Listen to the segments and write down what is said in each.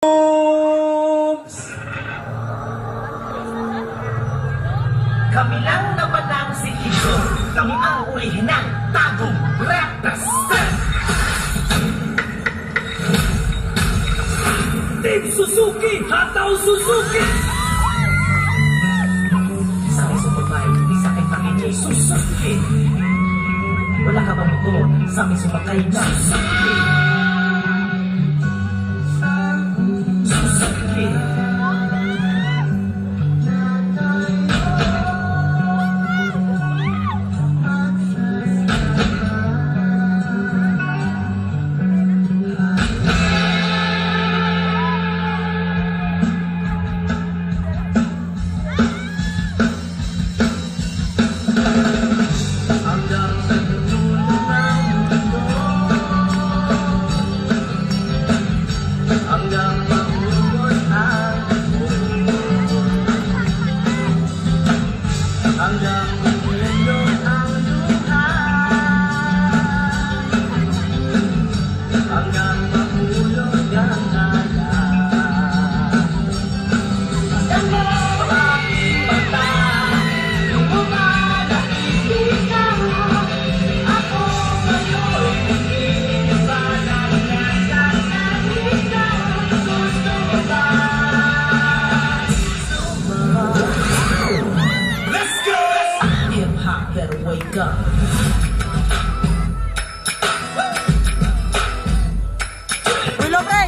Kami lang naman ang si Iso. Kami ang orihinal Tagong Raptaster. Team Suzuki! Hataw Suzuki! Isa kay sumakay, isa kay Panginoy Suzuki. Wala ka ba motor? Sa amin sumakay na Suzuki. Suzuki. Better wake up. Uy, Lope!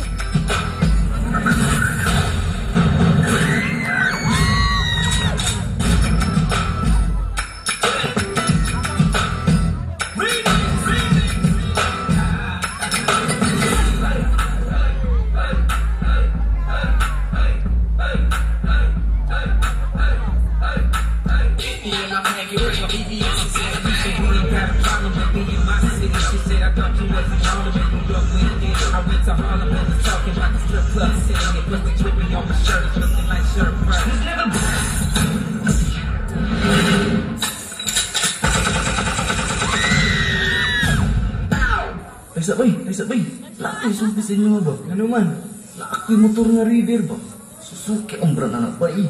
Ay sabay, laki sumpisin nyo ba? Ano man, laki motor nga reader ba? Suzuki ang brand anak ba eh.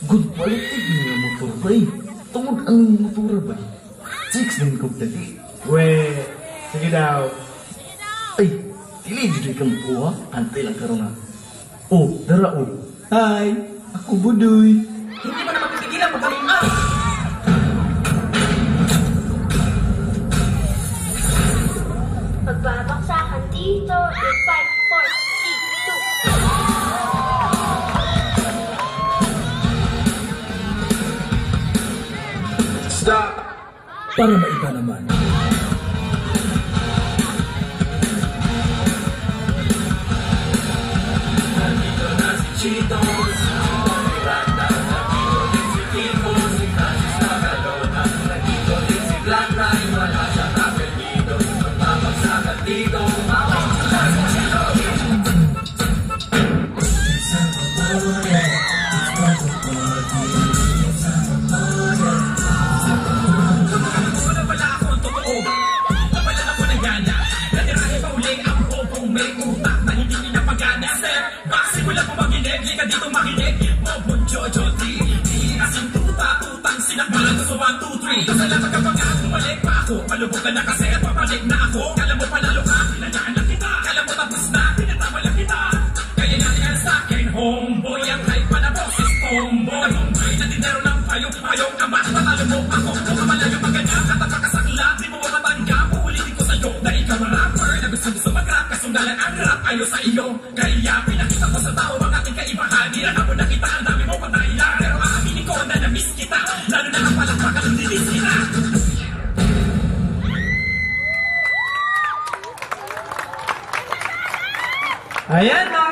Good quality nga motor ba eh. Tungod ang motor ba eh. Chicks din ko tadi. Weh, sige daw. Ay, dili dili kang buha, antay lang karon na. Oh, dara oh. Hi, ako Budoy. Hindi mo na mapipigilan pag kami Pagbabaksakan dito, in 5, 4, 3, 2. Stop! para maiba naman. Malubog ka na kasi at papalik na ako. Kala mo panalo ka, pinadaan lang kita. Kala mo tapos na, pinatama lang kita. Kaya natin yan sa akin, homeboy. Ang hype pa na boses, homeboy. Homeboy na dinero ng payong ama. Patalo mo ako, kung kamalayo maganda. Katapakasakla, di mo matanggap. Uulitin ko sa'yo na ikaw ang rapper. Na gusto mag-rap, kasundalan ang rap ayaw sa iyo. Kaya pinakita ko sa tao ang ating kaibahan. Nirahan mo na kita, ang dami mo patayan. Pero aaminin ko na na-miss kita. Lalo na ang palakpakan ng dilis kita. Ayan mga